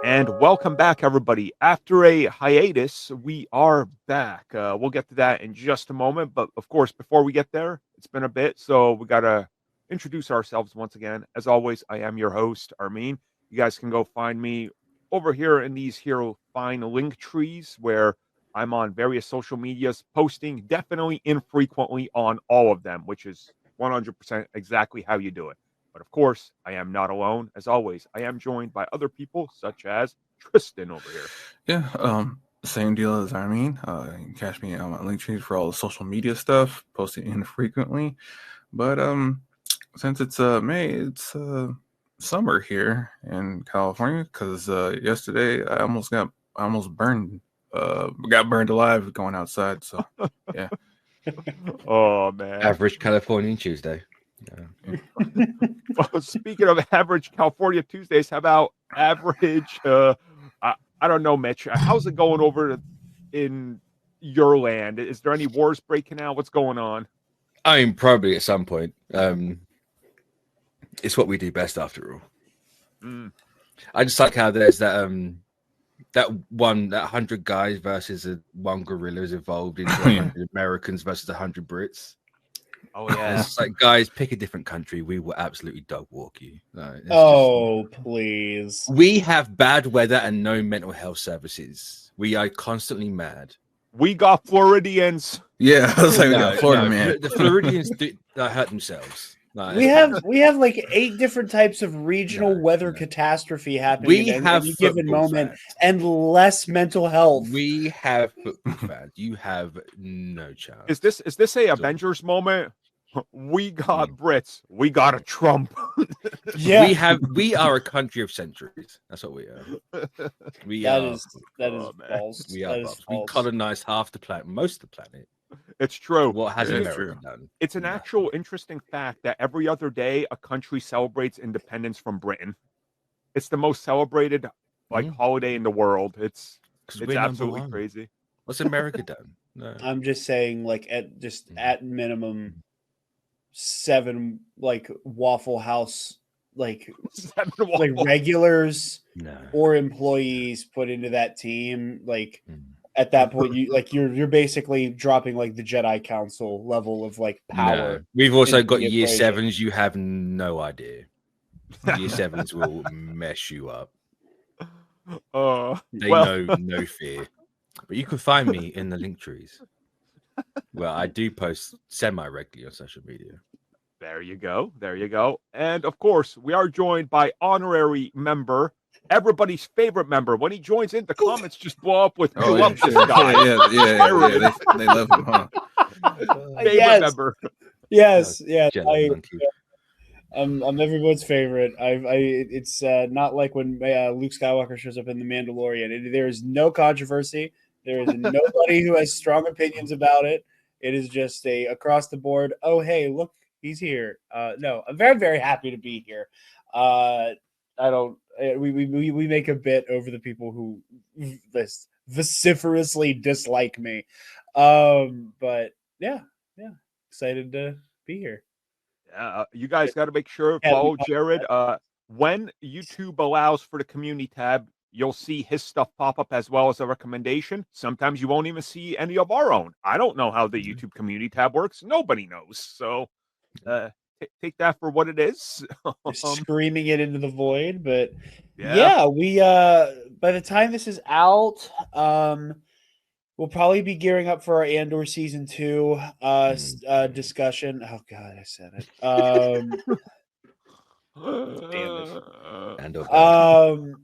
And welcome back, everybody. After a hiatus, we are back. We'll get to that in just a moment. But of course, before we get there, it's been a bit, so we got to introduce ourselves once again. As always, I am your host, Armin. You guys can go find me over here in these here fine link trees where I'm on various social medias, posting definitely infrequently on all of them, which is 100% exactly how you do it. But of course, I am not alone. As always, I am joined by other people, such as Tristan over here. Yeah, same deal as Armin. You can catch me on my link trees for all the social media stuff, posting infrequently. But since it's May, it's summer here in California. Because yesterday I almost got burned. Got burned alive going outside. So yeah. Oh man, Average Californian Tuesday. Yeah. Well, speaking of average California Tuesdays, how about average? I don't know, Mitch. How's it going over in your land? Is there any wars breaking out? What's going on? I mean, probably at some point. It's what we do best, after all. I just like how there's that that 100 guys versus one gorilla is evolved into 100 Americans versus 100 Brits. Oh yeah, it's like, guys, pick a different country. We will absolutely dog walk you. Please. We have bad weather and no mental health services. We are constantly mad. We got Floridians. Yeah, I was like, we got Florida, man. The Floridians hurt themselves. We have like 8 different types of regional weather catastrophe happening at any given moment, and less mental health. We have football fans. You have no chance. Is this a Avengers moment? We got Brits. We got a Trump. Yeah, we are a country of centuries. That's what we are. That is false. We are false. We colonized half the planet, most of the planet. It's true. What has America done? It's an actual interesting fact that every other day a country celebrates independence from Britain. It's the most celebrated holiday in the world. It's absolutely crazy. What's America done? No. I'm just saying, like at minimum 7 Waffle House regulars or employees put into that team. At that point, you're basically dropping the Jedi Council level of power. No. We've also got year 7s. You have no idea. Year 7s will mess you up. They know no fear. But you can find me in the link trees. Well, I do post semi-regularly on social media. There you go. There you go. And of course, we are joined by honorary member, everybody's favorite member. When he joins in, the comments just blow up with this guy. Yeah. They love him, huh? Favorite member. Yes. I'm everyone's favorite. It's not like when Luke Skywalker shows up in The Mandalorian. There is no controversy. There is nobody who has strong opinions about it. It is just a across the board. Oh, hey, look, he's here. No, I'm very, very happy to be here. We make a bit over the people who vociferously dislike me. But yeah, excited to be here. You guys got to make sure follow Jared. When YouTube allows for the community tab, you'll see his stuff pop up as well as a recommendation. Sometimes you won't even see any of our own. I don't know how the YouTube community tab works. Nobody knows. So take that for what it is. Screaming it into the void. But yeah, we by the time this is out, we'll probably be gearing up for our Andor season 2 discussion. Oh God, I said it.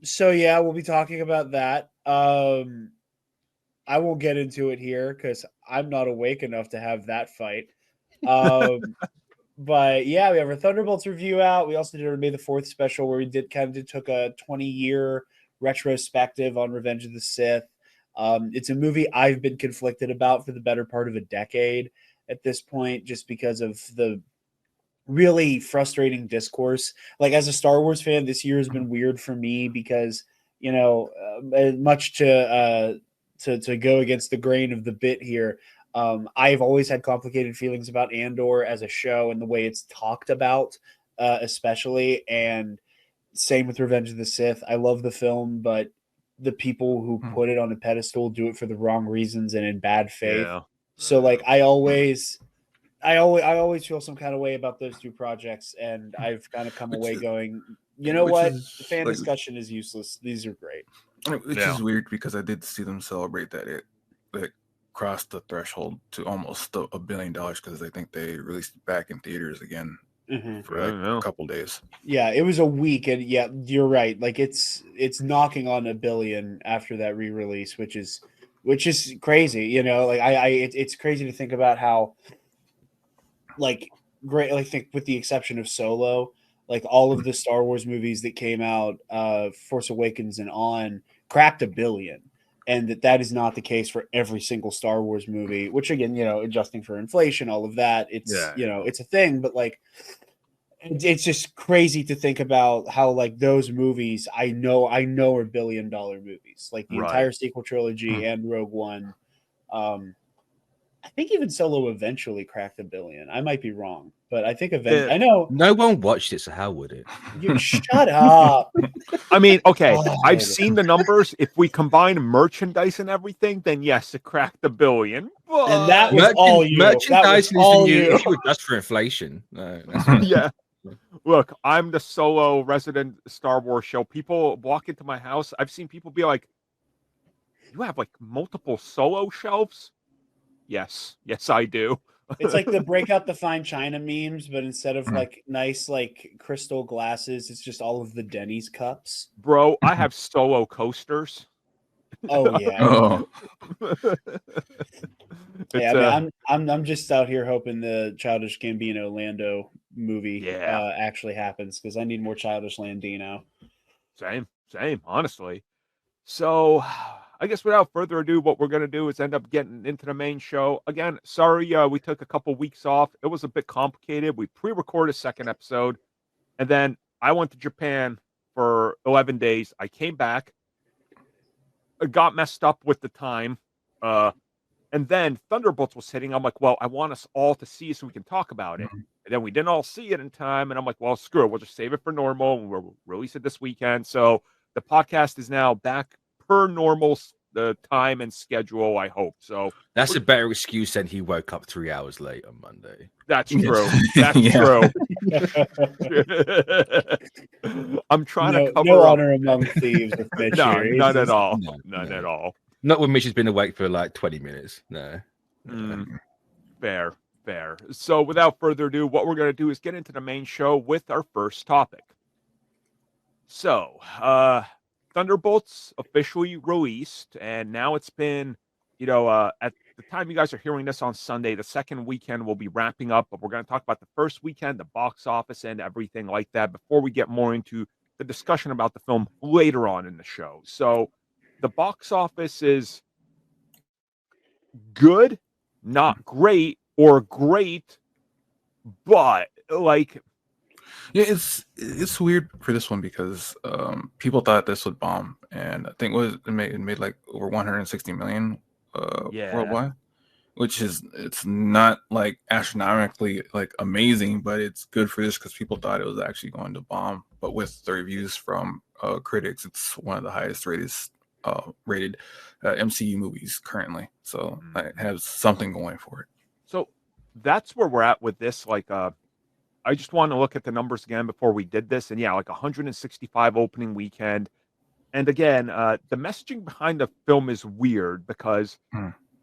So yeah, we'll be talking about that. I won't get into it here because I'm not awake enough to have that fight. But yeah, we have our Thunderbolts review out. We also did our May the 4th special where we took a 20-year retrospective on Revenge of the Sith. It's a movie I've been conflicted about for the better part of a decade at this point, just because of the really frustrating discourse. As a Star Wars fan, this year has been weird for me because, much to go against the grain of the bit here, I've always had complicated feelings about Andor as a show and the way it's talked about, especially. And Same with Revenge of the Sith. I love the film, but the people who put it on a pedestal do it for the wrong reasons and in bad faith. Yeah. So like I always feel some kind of way about those two projects, and I've kind of come away going, you know what? The fan discussion is useless. These are great. Which is weird because I did see them celebrate that it crossed the threshold to almost $1 billion because I think they released it back in theaters again for like a couple days. Yeah, it was a week, and yeah, you're right. Like it's knocking on $1 billion after that re-release, which is crazy. You know, like it's crazy to think about how like great. I think with the exception of Solo, like all of the Star Wars movies that came out, Force Awakens and on, cracked $1 billion. And that is not the case for every single Star Wars movie, which again, you know, adjusting for inflation, all of that, it's, you know, it's a thing, but like, it's just crazy to think about how like those movies I know are $1 billion movies, like the entire sequel trilogy and Rogue One. I think even Solo eventually cracked $1 billion. I might be wrong, but I think I know no one watched it, so how would it? You shut up. I mean, okay, I've seen the numbers. If we combine merchandise and everything, then yes, it cracked $1 billion. But... And that was all you. Merchandise is the new issue. That's for inflation. Yeah. Look, I'm the Solo resident Star Wars show. People walk into my house. I've seen people be like, "You have like multiple Solo shelves?" Yes, I do. It's like the break out the fine china memes, but instead of like nice like crystal glasses, it's just all of the Denny's cups. Bro, I have Solo coasters. Oh yeah. Oh. Yeah, I mean, I'm just out here hoping the Childish Gambino Lando movie actually happens because I need more Childish Landino. Same, honestly. So I guess without further ado, what we're going to do is end up getting into the main show. Again, sorry we took a couple weeks off. It was a bit complicated. We pre-recorded a second episode, and then I went to Japan for 11 days. I came back. I got messed up with the time. And then Thunderbolts was hitting. I'm like, well, I want us all to see it so we can talk about it. And then we didn't all see it in time. And I'm like, well, screw it. We'll just save it for normal. And we'll release it this weekend. So the podcast is now back per normal the time and schedule, I hope. So that's a better excuse than he woke up 3 hours late on Monday. That's true. That's true. I'm trying to cover no honor among thieves with Mitch. No, here. none at all. None at all. Not when Mitch has been awake for like 20 minutes. No. Fair. So without further ado, what we're going to do is get into the main show with our first topic. So, Thunderbolts officially released, and now it's been, at the time you guys are hearing this on Sunday, the second weekend will be wrapping up, but we're going to talk about the first weekend, the box office, and everything like that before we get more into the discussion about the film later on in the show. So, the box office is good, not great, or great, but like... Yeah, it's weird for this one because people thought this would bomb, and I think it made like over 160 million worldwide, which it's not like astronomically like amazing, but it's good for this because people thought it was actually going to bomb. But with the reviews from critics, it's one of the highest rated MCU movies currently, so it has something going for it. So that's where we're at with this. Like, I just want to look at the numbers again before we did this, and like 165 opening weekend. And again, the messaging behind the film is weird because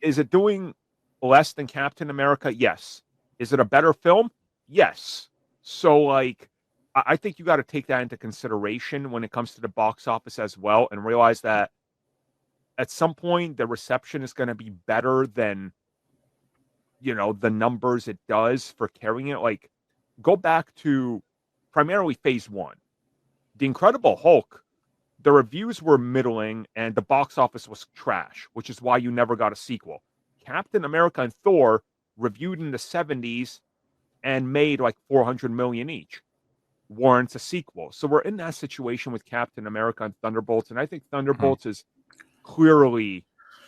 is it doing less than Captain America? Yes. Is it a better film? Yes. So like, I think you got to take that into consideration when it comes to the box office as well, and realize that at some point the reception is going to be better than, the numbers it does for carrying it. Like, go back to primarily phase one. The Incredible Hulk, the reviews were middling and the box office was trash, which is why you never got a sequel. Captain America and Thor reviewed in the 70s and made like 400 million each. Warrants a sequel. So we're in that situation with Captain America and Thunderbolts, and I think Thunderbolts is clearly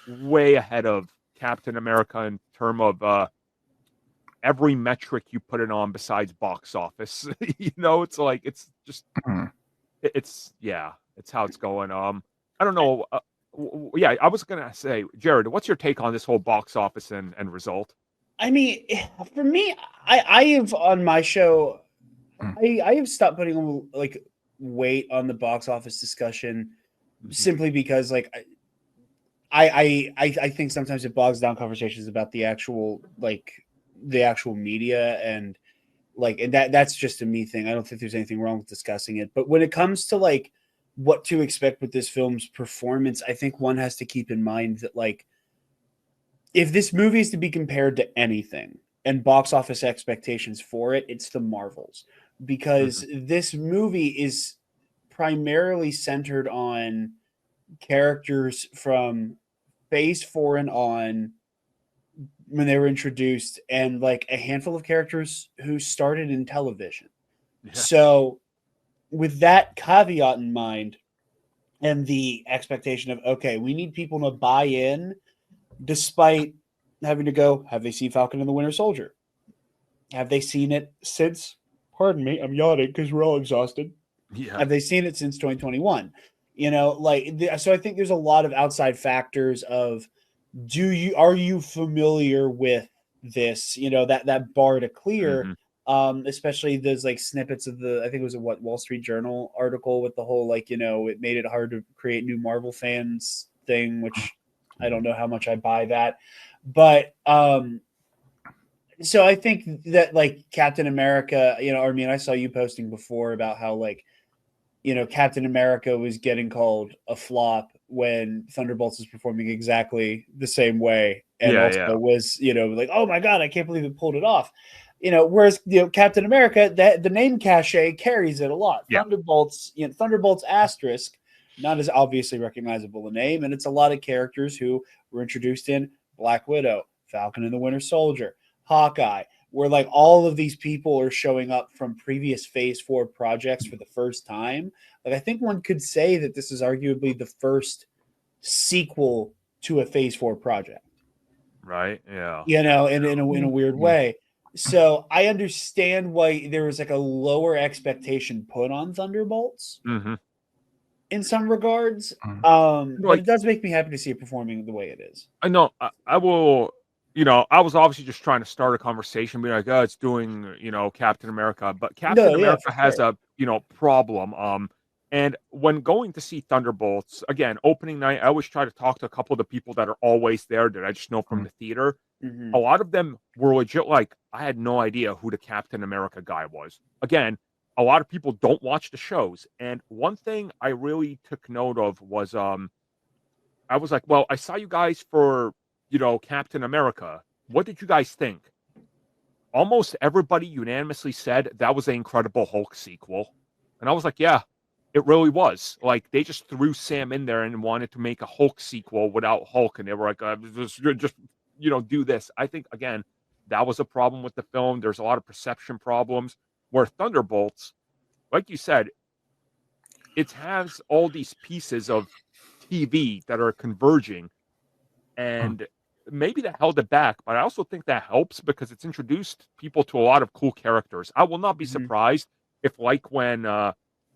way ahead of Captain America in terms of every metric you put it on besides box office. It's like, it's just it's how it's going. I don't know. Yeah, I was gonna say, Jared, what's your take on this whole box office and result? I mean, for me, I have on my show, I have stopped putting like weight on the box office discussion simply because like I think sometimes it bogs down conversations about the actual media and that's just a me thing. I don't think there's anything wrong with discussing it. But when it comes to like what to expect with this film's performance, I think one has to keep in mind that like if this movie is to be compared to anything and box office expectations for it, it's the Marvels. Because this movie is primarily centered on characters from Phase 4 and on when they were introduced, and like a handful of characters who started in television. Yeah. So with that caveat in mind and the expectation of, okay, we need people to buy in despite having to go, have they seen Falcon and the Winter Soldier? Have they seen it since, pardon me, I'm yawning because we're all exhausted. Yeah. Have they seen it since 2021? You know, so I think there's a lot of outside factors of, are you familiar with this? You know, that bar to clear, especially those like snippets of I think it was a Wall Street Journal article with the whole, like, you know, it made it hard to create new Marvel fans thing, which I don't know how much I buy that. But, so I think that like Captain America, you know, I mean, I saw you posting before about how like, you know, Captain America was getting called a flop when Thunderbolts is performing exactly the same way. And was, you know, like, oh my God, I can't believe it pulled it off. You know, whereas, you know, Captain America, the name cachet carries it a lot. Yeah. Thunderbolts asterisk, not as obviously recognizable a name. And it's a lot of characters who were introduced in Black Widow, Falcon and the Winter Soldier, Hawkeye, where like all of these people are showing up from previous Phase 4 projects for the first time. Like I think one could say that this is arguably the first sequel to a Phase 4 project. Right. Yeah. You know, in a weird way. So I understand why there was like a lower expectation put on Thunderbolts in some regards. But it does make me happy to see it performing the way it is. I know. I will. You know, I was obviously just trying to start a conversation, being like, "Oh, it's doing, you know, Captain America," but Captain America has a, you know, problem. And when going to see Thunderbolts again, opening night, I always try to talk to a couple of the people that are always there that I just know from the theater. A lot of them were legit like, I had no idea who the Captain America guy was. Again, a lot of people don't watch the shows, and one thing I really took note of was, I was like, well, I saw you guys for, you know, Captain America. What did you guys think? Almost everybody unanimously said that was an Incredible Hulk sequel. And I was like, yeah, it really was. Like, they just threw Sam in there and wanted to make a Hulk sequel without Hulk. And they were like, just you know, do this. I think, again, that was a problem with the film. There's a lot of perception problems. Where Thunderbolts, like you said, it has all these pieces of TV that are converging. And maybe that held it back, but I also think that helps because it's introduced people to a lot of cool characters. I will not be surprised if, like when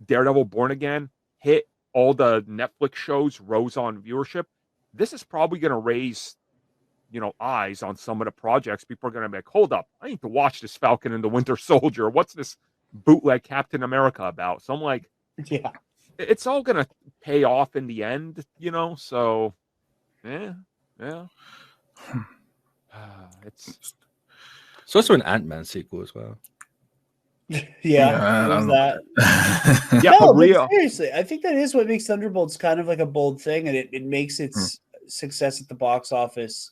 Daredevil Born Again hit, all the Netflix shows rose on viewership. This is probably going to raise, you know, eyes on some of the projects. People are going to be like, hold up, I need to watch this Falcon and the Winter Soldier. What's this bootleg Captain America about? So I'm like, yeah, it's all going to pay off in the end, you know? So, yeah. It's also an Ant-Man sequel as well. Yeah, that. Yeah, no, but seriously, I think that is what makes Thunderbolts kind of like a bold thing, and it makes its success at the box office.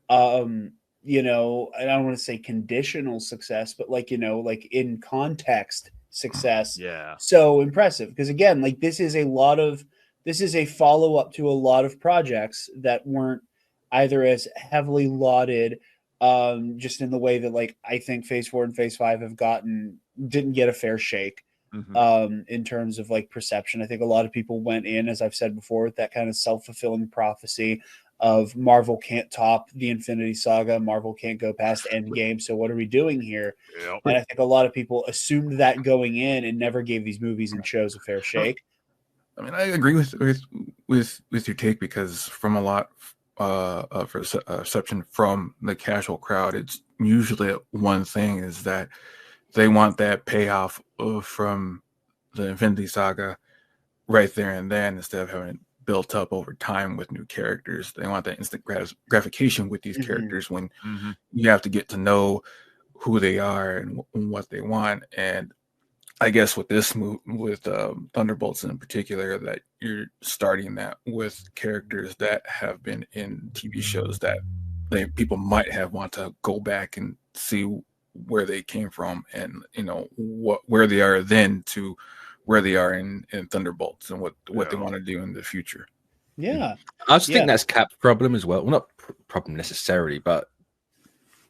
You know, I don't want to say conditional success, but like, you know, like in context success. Yeah. So impressive because again, like this is a follow-up to a lot of projects that weren't either as heavily lauded, just in the way that like I think Phase 4 and Phase 5 didn't get a fair shake in terms of like perception. I think a lot of people went in, as I've said before, with that kind of self-fulfilling prophecy of Marvel can't top the Infinity Saga, Marvel can't go past Endgame, so what are we doing here? Yep. And I think a lot of people assumed that going in and never gave these movies and shows a fair shake. I mean, I agree with your take, because from a lot of reception from the casual crowd, it's usually one thing is that they want that payoff from the Infinity Saga right there and then, instead of having it built up over time with new characters. They want that instant gratification with these characters when you have to get to know who they are and what they want. And I guess with this move, with Thunderbolts in particular, that you're starting that with characters that have been in TV shows that people might have want to go back and see where they came from, and where they are then to where they are in Thunderbolts, and what they want to do in the future. Yeah, I just think that's Cap's problem as well. Well, not problem necessarily, but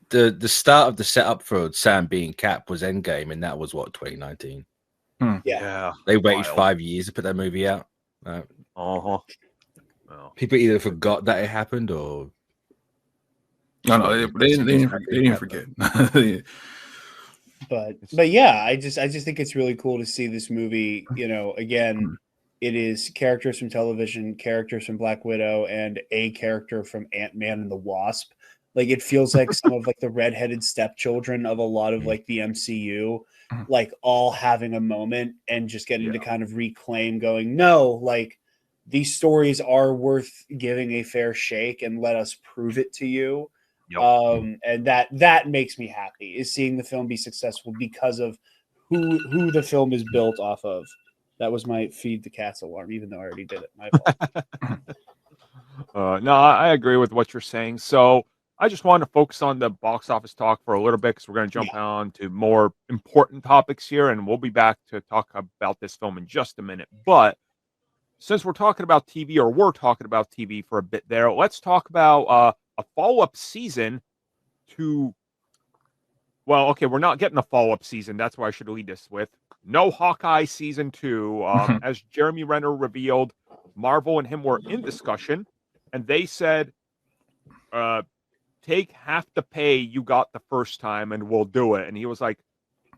the start of the setup for Sam being Cap was Endgame, and that was what, 2019. Yeah. They waited 5 years to put that movie out. Well, People either forgot that it happened, or no, they didn't forget. But yeah, I just think it's really cool to see this movie. Again, it is characters from television, characters from Black Widow, and a character from Ant-Man and the Wasp. Like, it feels like some of like the redheaded stepchildren of a lot of like the MCU, like all having a moment and just getting to kind of reclaim, going, no, like these stories are worth giving a fair shake, and let us prove it to you. Yep. And that makes me happy, is seeing the film be successful because of who the film is built off of. That was my feed the cats alarm, even though I already did it. My fault. No, I agree with what you're saying. So I just wanted to focus on the box office talk for a little bit, because we're going to jump on to more important topics here, and we'll be back to talk about this film in just a minute. But since we're talking about TV, or we're talking about TV for a bit there, let's talk about a follow-up season to... Well, okay, we're not getting a follow-up season. That's what I should lead this with. No Hawkeye season 2. As Jeremy Renner revealed, Marvel and him were in discussion, and they said, take half the pay you got the first time and we'll do it. And he was like,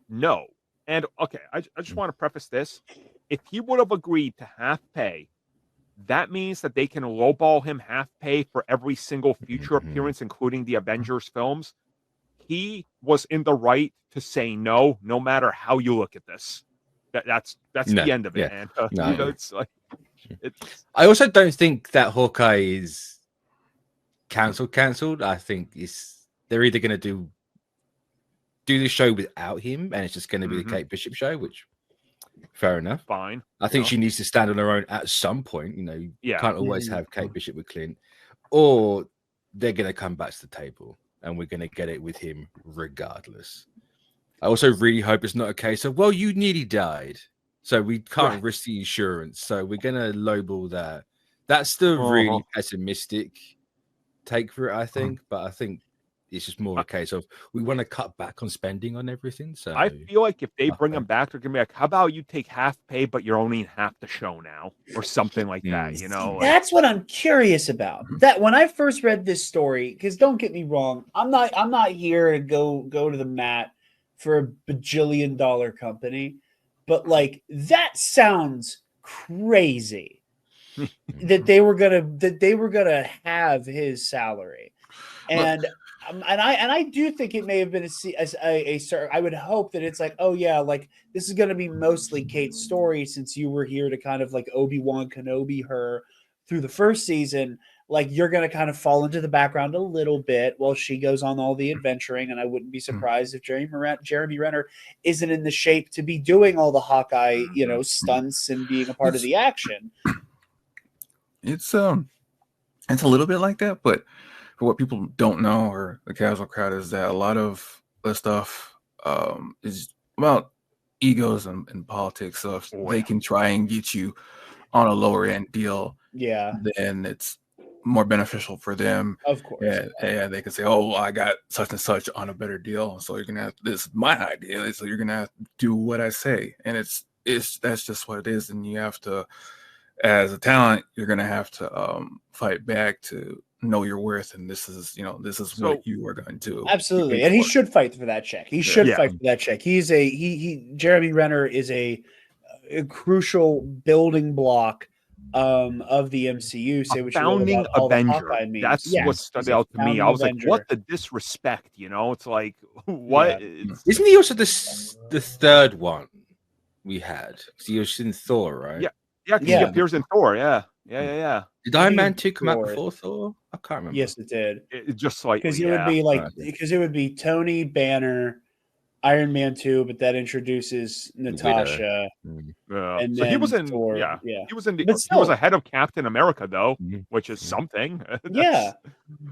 no. And okay, I just want to preface this. If he would have agreed to half pay, that means that they can lowball him half pay for every single future appearance, including the Avengers films. He was in the right to say no matter how you look at this. That's the end of it. And it's like, I also don't think that Hawkeye is cancelled. I think they're either going to do the show without him, and it's just going to be the Kate Bishop show, which fair enough. Fine. I think she needs to stand on her own at some point. You can't always have Kate Bishop with Clint, or they're going to come back to the table, and we're going to get it with him regardless. I also really hope it's not a case of, well, you nearly died, so we can't risk the insurance, so we're going to lowball that. That's the really pessimistic take for it, I think. But I think it's just more a case of, we want to cut back on spending on everything. So I feel like if they bring him back, they're going to be like, how about you take half pay, but you're only in half the show now, or something like that, That's what I'm curious about. That when I first read this story, because don't get me wrong, I'm not here to go to the mat for a bajillion dollar company, but like, that sounds crazy that they were gonna have his salary. And I do think it may have been a I would hope that it's like, oh yeah, like this is going to be mostly Kate's story, since you were here to kind of like Obi-Wan Kenobi her through the first season. Like, you're going to kind of fall into the background a little bit while she goes on all the adventuring. And I wouldn't be surprised if Jeremy Renner isn't in the shape to be doing all the Hawkeye, stunts and being a part of the action. It's a little bit like that, but for what people don't know, or the casual crowd, is that a lot of the stuff is about egos and politics. So if they can try and get you on a lower end deal, then it's more beneficial for them. Of course. And they can say, oh, I got such and such on a better deal, so you're gonna have, this is my idea, so you're gonna have to do what I say. And it's that's just what it is. And you have to, as a talent, you're gonna have to fight back to know your worth, and this is So- what you are going to Absolutely, be and he for. should fight for that check. He should Yeah. fight for that check. Jeremy Renner is a crucial building block of the MCU. Say A what you will founding about all the Avenger. Hawkeye memes. That's Yes, what he's stood a out to me. founding I was Avenger. like, what the disrespect? It's like, what? It's- Isn't he also the third one we had? 'Cause he was in Thor, right? Yeah. Yeah, because Yeah. he appears in Thor. Yeah. Did Iron think Man it's 2 come out Thor. before Thor? I can't remember. Yes, it did. It just like Because it would be like Okay. because it would be Tony, Banner, Iron Man 2, but that introduces Natasha, Mm. and so he then was in Thor. yeah. yeah. He was in But he was still- ahead of Captain America though, Mhm. which is something. Yeah.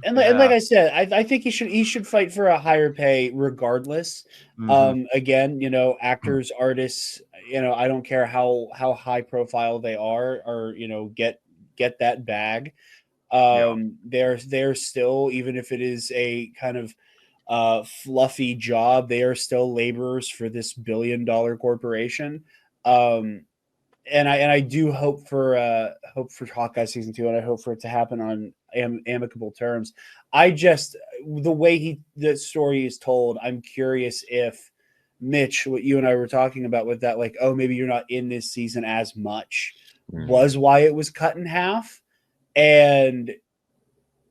And Yeah. like I said, I think he should fight for a higher pay regardless. Mhm. Again, actors, artists, I don't care how high profile they are, or get that bag. They're still, even if it is a kind of fluffy job, they are still laborers for this billion-dollar corporation. And I do hope for Hawkeye season 2, and I hope for it to happen on amicable terms. The way the story is told, I'm curious if Mitch, what you and I were talking about with that, like, oh, maybe you're not in this season as much, was why it was cut in half. And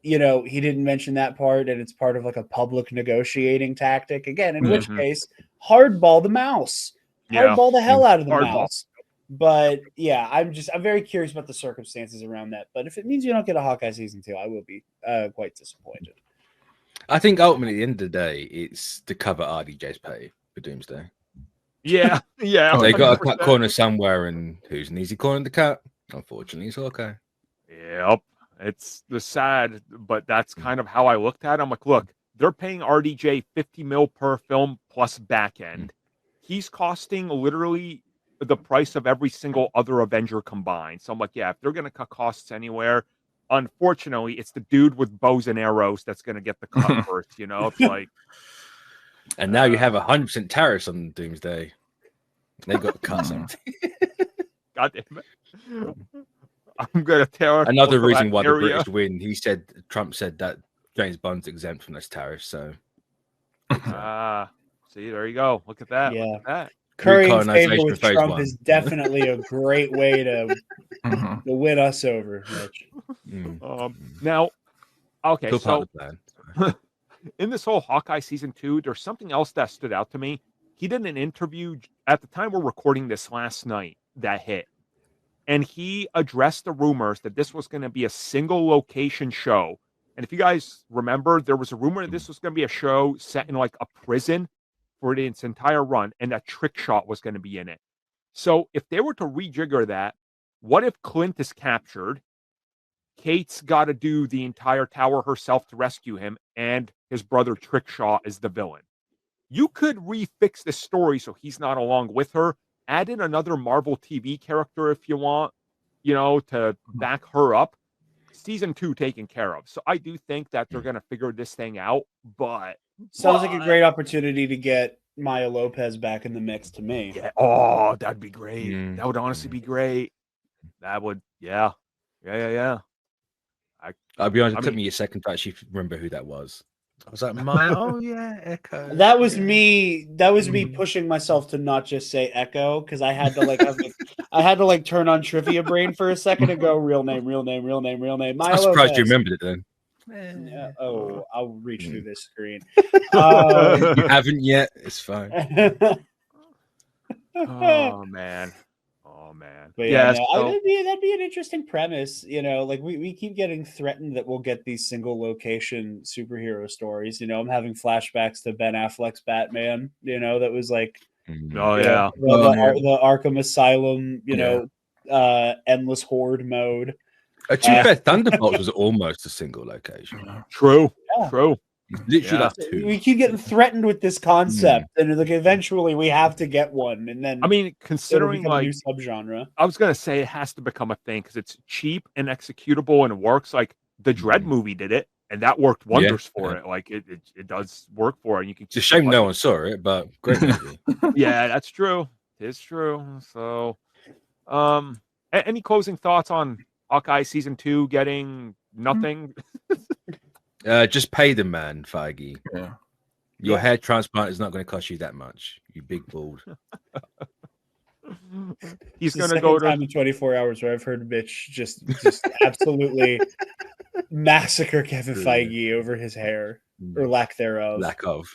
he didn't mention that part, and it's part of like a public negotiating tactic again, in which Mhm. case, hardball the mouse. Yeah. Hardball the hell out of the Hardball. mouse. But yeah, I'm very curious about the circumstances around that. But if it means you don't get a Hawkeye season 2, I will be quite disappointed. I think ultimately, at the end of the day, it's to cover RDJ's pay for Doomsday. Yeah. Yeah. They got to 100%. cut corner somewhere, and who's an easy corner to cut? Unfortunately, it's Hawkeye. Yep. It's the sad, but that's kind of how I looked at it. I'm like, look, they're paying RDJ 50 mil per film plus back end. He's costing literally the price of every single other Avenger combined. So I'm like, yeah, if they're going to cut costs anywhere, unfortunately, it's the dude with bows and arrows that's going to get the cut first. It's like, And now you have 100% tariffs on Doomsday. They've got to cut something. God damn it. I'm going to tear up Another that reason why the area. British win, Trump said that James Bond's exempt from those tariffs. So See, there you go. Look at that. Yeah. Look at that. Currying favor Recolonization with phase Trump one. is definitely a great way to win us over, Mitch. Now, okay, Still part so of the plan. in this whole Hawkeye season 2, there's something else that stood out to me. He did an interview at the time we're recording this last night that hit, and he addressed the rumors that this was going to be a single location show. And if you guys remember, there was a rumor that this was going to be a show set in like a prison for its entire run, and that trick shot was going to be in it. So if they were to rejigger that, what if Clint is captured? Kate's got to do the entire tower herself to rescue him, and his brother Trickshaw is the villain. You could refix this story so he's not along with her. Add in another Marvel TV character if you want, to back her up. Season 2 taken care of. So I do think that they're going to figure this thing out, but Sounds like a great opportunity to get Maya Lopez back in the mix to me. yeah, oh, that'd be great. Mm. That would honestly be great. That would, yeah. I'll be honest, I it took mean- me a second to actually remember who that was. I was like, oh yeah, Echo. That was me. That was me pushing myself to not just say Echo, because I had to I had to turn on Trivia Brain for a second and go real name. Maya I'm surprised you Lopez. remembered it then. Yeah. Oh, I'll reach through this screen. You haven't yet. It's fine. Oh man. But Yeah, no, so- that'd be an interesting premise. We keep getting threatened that we'll get these single location superhero stories. I'm having flashbacks to Ben Affleck's Batman. That was like, Oh yeah. the Arkham Asylum. Endless Horde mode. To be fair, Thunderbolts was almost a single location. True. Yeah. True. Literally Yeah. like two. We keep getting threatened with this concept, and eventually we have to get one, and then I mean, it'll considering become a new like subgenre. I was gonna say it has to become a thing because it's cheap and executable and it works. Like the Dread movie did it, and that worked wonders for yeah. it. Like it does work for it. And you can. It's a shame no one saw it, but great movie. Yeah, that's true. It's true. So, any closing thoughts on Hawkeye season 2 getting nothing. Just pay the man, Feige. Yeah. Your hair transplant is not going to cost you that much. You big bald. He's It's the going to go second time to. in 24 hours where I've heard Mitch just absolutely massacre Kevin Feige over his hair or lack thereof. Lack of.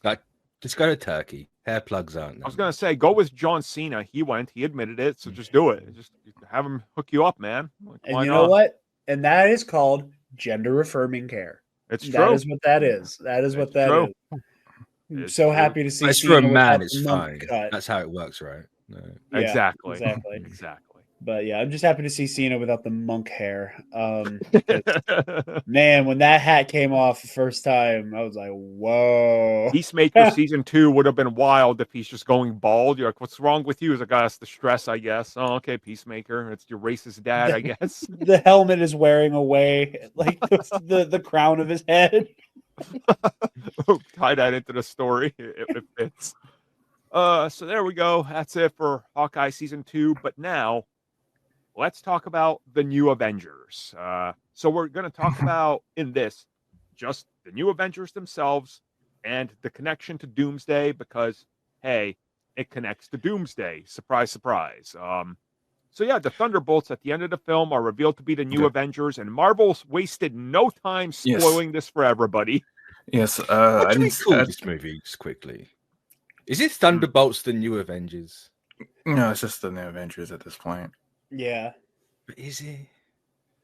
Like, just go to Turkey. Hair plugs aren't. I was going to say, go with John Cena. He went. He admitted it. So just do it. Just have him hook you up, man. Like, And why you not? know what? And that is called gender affirming care. It's true. That is what that is. That is what It's that true. is. I'm It's so true. happy to see. But it's for a Cena man, without it's the monk fine. cut. That's how it works, right? No. Yeah, Exactly. Exactly. Exactly. But yeah, I'm just happy to see Cena without the monk hair. Man, when that hat came off the first time, I was like, whoa. Peacemaker season 2 would have been wild if he's just going bald. You're like, what's wrong with you? He's like, that's the stress, I guess. Oh, okay, Peacemaker. It's your racist dad, I guess. The helmet is wearing away like the crown of his head. Tie that into the story. It fits. So there we go. That's it for Hawkeye season 2. But now let's talk about the new Avengers. So we're going to talk about in this just the new Avengers themselves and the connection to Doomsday because, hey, it connects to Doomsday. Surprise, surprise. So yeah, the Thunderbolts at the end of the film are revealed to be the new Avengers, and Marvel's wasted no time spoiling this for everybody. Yes. What do we call this movie just quickly? Is it Thunderbolts the new Avengers? No, it's just the new Avengers at this point. Yeah. But is it?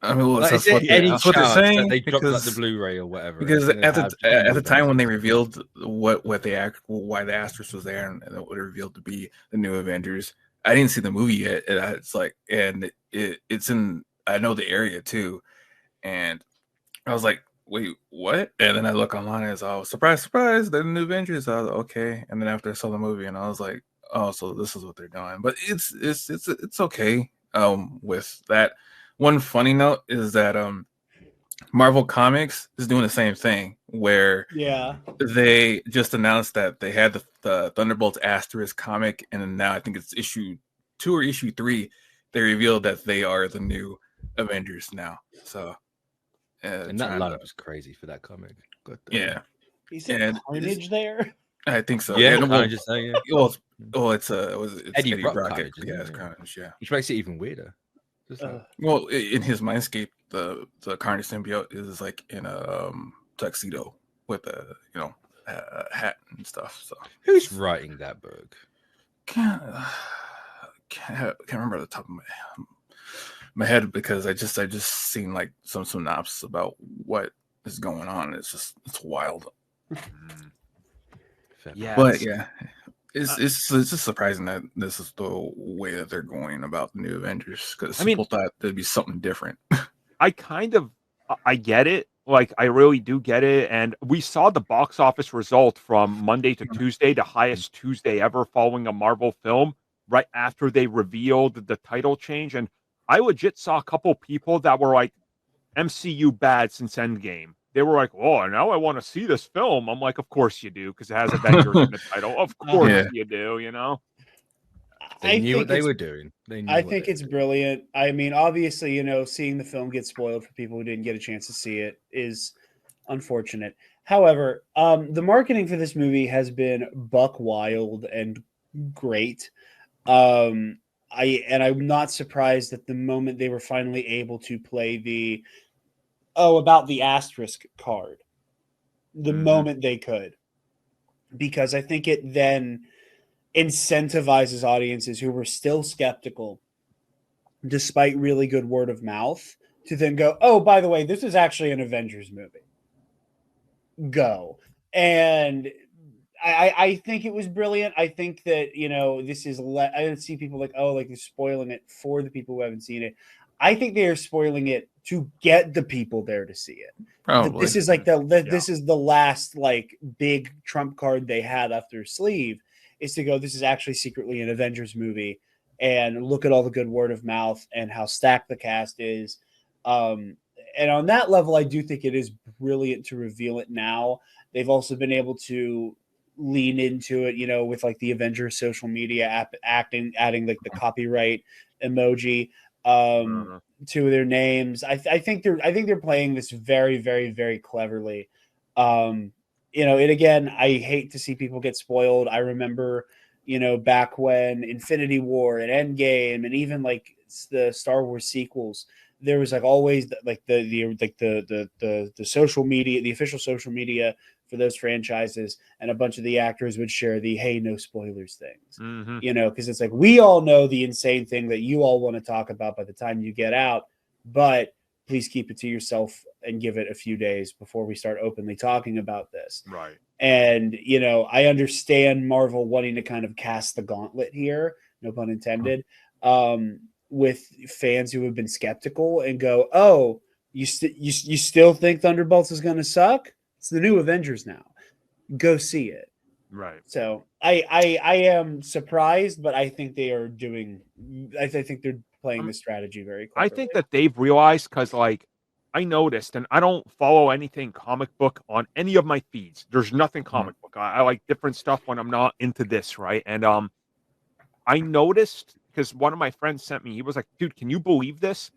I mean, well, Like, that's is what there any that's what they're chance saying. that they dropped like the Because, Blu-ray or whatever? because and at have the time when they Avengers? revealed why the Asterisk was there and what it revealed to be the new Avengers, I didn't see the movie yet. And it's like, and it's in I know the area too, and I was like, wait, what? And then I look online and it's all surprise, surprise, they're the new Avengers. I was like, okay. And then after I saw the movie, and I was like, oh, so this is what they're doing. But it's okay. With that. One funny note is that Marvel Comics is doing the same thing where they just announced that they had the Thunderbolts Asterisk comic, and then now I think it's issue 2 or issue 3. They revealed that they are the new Avengers now. So, And that lineup is crazy for that comic. God damn. yeah, Is it Carnage there? I think so. Yeah, no, Carnage is there, yeah. it's Eddie Brock Brock. Carnage, Yeah, isn't it's it? Carnage. Yeah. Which makes it even weirder. Just like, Well, in his mindscape, the Carnage symbiote is like in a tuxedo with a hat and stuff. So who's writing that book? can't remember the top of my head because I just seen like some synopsis about what is going on. It's wild. Yeah, But yeah, it's just surprising that this is the way that they're going about the new Avengers because people thought there'd be something different. I get it. Like, I really do get it. And we saw the box office result from Monday to Tuesday, the highest Tuesday ever following a Marvel film, right after they revealed the title change. And I legit saw a couple people that were like, MCU bad since Endgame. They were like, oh, now I want to see this film. I'm like, of course you do, because it has Avengers in the title. Of course you do, you know? They knew what they were doing. I think it's brilliant. I mean, obviously, seeing the film get spoiled for people who didn't get a chance to see it is unfortunate. However, the marketing for this movie has been buck wild and great. I'm not surprised that the moment they were finally able to play about the asterisk card, the moment they could, because I think it then incentivizes audiences who were still skeptical, despite really good word of mouth, to then go, oh, by the way, this is actually an Avengers movie. Go. And I think it was brilliant. I think that, this is, I don't see people like, oh, like they're spoiling it for the people who haven't seen it. I think they are spoiling it to get the people there to see it. Probably. This is like this is the last like big trump card they had up their sleeve, is to go, this is actually secretly an Avengers movie, and look at all the good word of mouth and how stacked the cast is. And on that level, I do think it is brilliant to reveal it now. They've also been able to lean into it, with like the Avengers social media app adding like the copyright emoji. two of their names. I think they're playing this very, very, very cleverly. And again, I hate to see people get spoiled. I remember, back when Infinity War and Endgame and even like the Star Wars sequels, there was like always the social media, the official social media for those franchises, and a bunch of the actors would share the "hey, no spoilers" things. Because it's like, we all know the insane thing that you all want to talk about by the time you get out, but please keep it to yourself and give it a few days before we start openly talking about this. Right. And, I understand Marvel wanting to kind of cast the gauntlet here, no pun intended, with fans who have been skeptical and go, oh, you still think Thunderbolts is going to suck? It's the new Avengers now. Go see it. Right. So I am surprised, but I think they are I think they're playing the strategy very cleverly. I think that they've realized, because like I noticed, and I don't follow anything comic book on any of my feeds. There's nothing comic book. I like different stuff when I'm not into this, right? And I noticed, because one of my friends sent me, he was like, dude, can you believe this?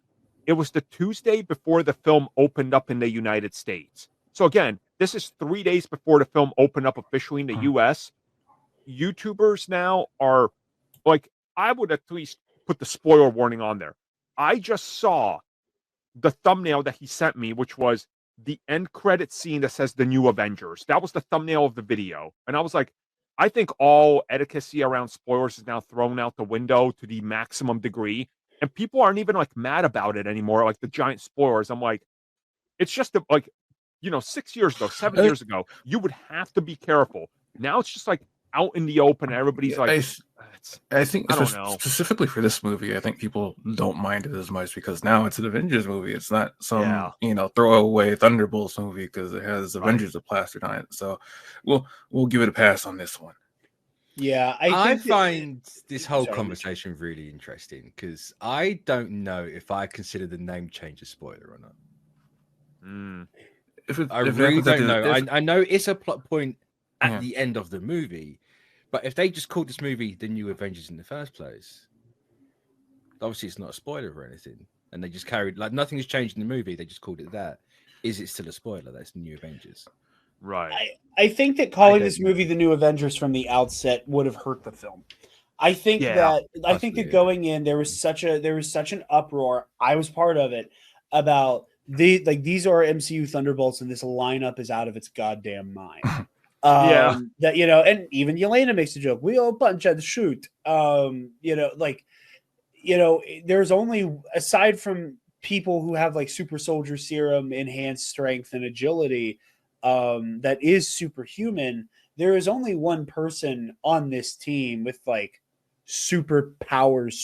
It was the Tuesday before the film opened up in the United States. So again, this is 3 days before the film opened up officially in the US. YouTubers now are like, I would at least put the spoiler warning on there. I just saw the thumbnail that he sent me, which was the end credit scene that says the new Avengers. That was the thumbnail of the video. And I was like, I think all etiquette around spoilers is now thrown out the window to the maximum degree. And people aren't even like mad about it anymore, like the giant spoilers. I'm like, it's just like, 6 years ago, 7 years ago, you would have to be careful. Now it's just like out in the open. Everybody's like, I think I don't know. Specifically for this movie, I think people don't mind it as much because now it's an Avengers movie. It's not some throwaway Thunderbolts movie because it has Avengers plastered on it. So we'll give it a pass on this one. Yeah, I find this whole conversation really interesting because I don't know if I consider the name change a spoiler or not. I really don't know. I know it's a plot point at the end of the movie, but if they just called this movie The New Avengers in the first place, obviously it's not a spoiler or anything, and they just carried like nothing has changed in the movie. They just called it that. Is it still a spoiler? That's The New Avengers, right? I think that calling this movie The New Avengers from the outset would have hurt the film. I think that going in there was such an uproar. I was part of it about these are MCU Thunderbolts and this lineup is out of its goddamn mind. That and even Yelena makes a joke. We all punch and shoot. There's only, aside from people who have like super soldier serum, enhanced strength and agility, that is superhuman. There is only one person on this team with like superpowers,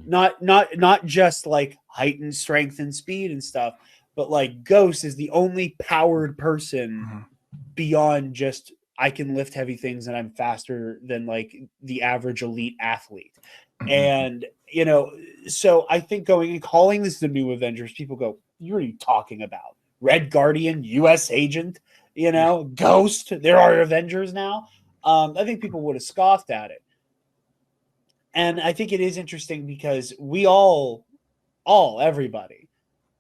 not just like heightened strength and speed and stuff, but like Ghost is the only powered person beyond just I can lift heavy things and I'm faster than like the average elite athlete. And so I think going and calling this the New Avengers, people go, "What are you talking about? Red Guardian, U.S. agent, Ghost, there are Avengers now." I think people would have scoffed at it. And I think it is interesting because we everybody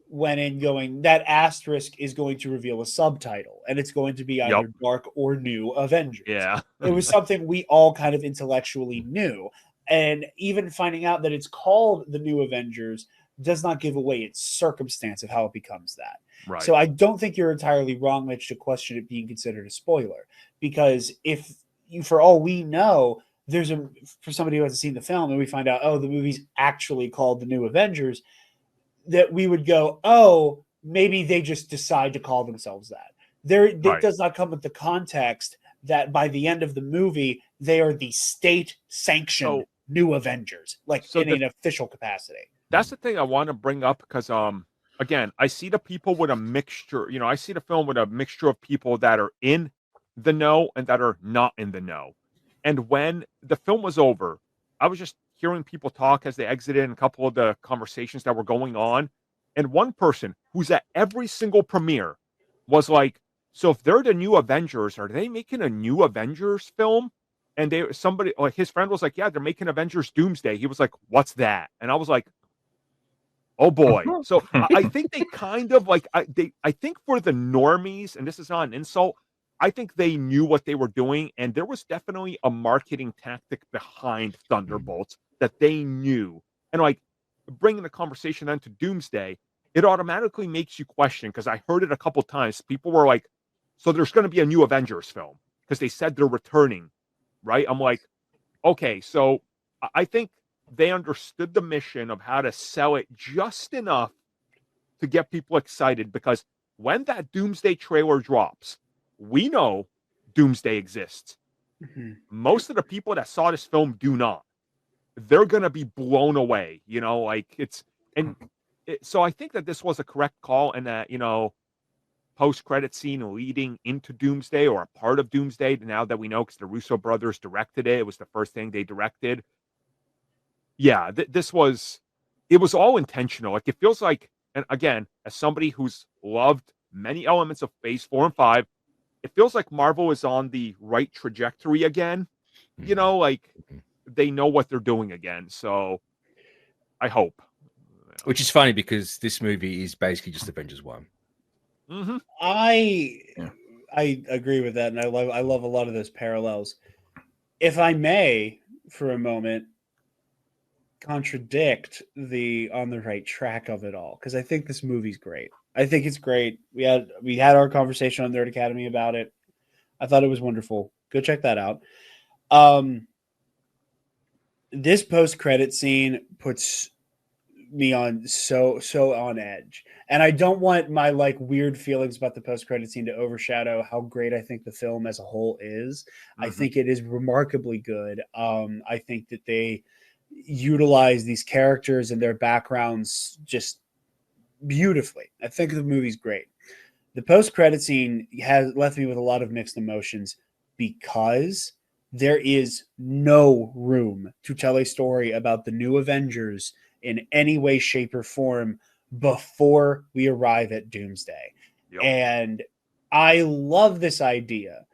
went in going, that asterisk is going to reveal a subtitle and it's going to be either Dark or New Avengers. Yeah. It was something we all kind of intellectually knew. And even finding out that it's called the New Avengers does not give away its circumstance of how it becomes that. Right. So I don't think you're entirely wrong, Mitch, to question it being considered a spoiler. Because for all we know, for somebody who hasn't seen the film and we find out, the movie's actually called The New Avengers, that we would go, oh, maybe they just decide to call themselves that. It does not come with the context that by the end of the movie, they are the state-sanctioned New Avengers, in an official capacity. That's the thing I want to bring up because, again, I see the people with a mixture. I see the film with a mixture of people that are in the know and that are not in the know. And when the film was over, I was just hearing people talk as they exited and a couple of the conversations that were going on. And one person who's at every single premiere was like, so if they're the New Avengers, are they making a new Avengers film? And somebody, like his friend was like, yeah, they're making Avengers Doomsday. He was like, what's that? And I was like, Oh boy. So I think they kind of like I think for the normies, and this is not an insult, I think they knew what they were doing, and there was definitely a marketing tactic behind Thunderbolts that they knew. And like bringing the conversation then to Doomsday, it automatically makes you question because I heard it a couple times. People were like, "So there's going to be a new Avengers film because they said they're returning." Right? I'm like, okay, so I think they understood the mission of how to sell it just enough to get people excited because when that Doomsday trailer drops, we know Doomsday exists. Mm-hmm. Most of the people that saw this film do not. They're going to be blown away, you know, like so I think that this was a correct call and that, you know, post-credit scene leading into Doomsday or a part of Doomsday now that we know because the Russo brothers directed it. It was the first thing they directed. Yeah, it was all intentional. Like it feels like, and again, as somebody who's loved many elements of Phase 4 and 5, it feels like Marvel is on the right trajectory again. You know, like they know what they're doing again. So I hope. Which is funny because this movie is basically just Avengers 1. Mm-hmm. I agree with that, and I love a lot of those parallels. If I may, for a moment, contradict the on the right track of it all, because I think this movie's great. I think it's great. We had our conversation on Nerd Academy about it. I thought it was wonderful. Go check that out. This post-credit scene puts me on so on edge, and I don't want my like weird feelings about the post-credit scene to overshadow how great I think the film as a whole is. I think it is remarkably good. I think that they utilize these characters and their backgrounds just beautifully. I think the movie's great. The post-credit scene has left me with a lot of mixed emotions because there is no room to tell a story about the new Avengers in any way, shape, or form before we arrive at Doomsday. Yep. And I love this idea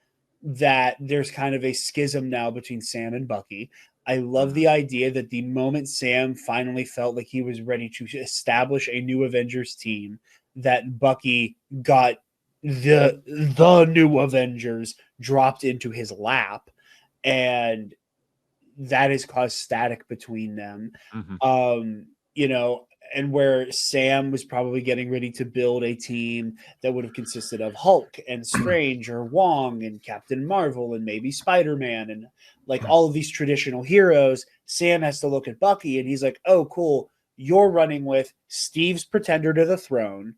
that there's kind of a schism now between Sam and Bucky. I love the idea that the moment Sam finally felt like he was ready to establish a new Avengers team, that Bucky got the new Avengers dropped into his lap, and that has caused static between them. You know, and where Sam was probably getting ready to build a team that would have consisted of Hulk and Strange or Wong and Captain Marvel and maybe Spider-Man and like all of these traditional heroes. Sam has to look at Bucky and he's like, oh, cool. You're running with Steve's pretender to the throne,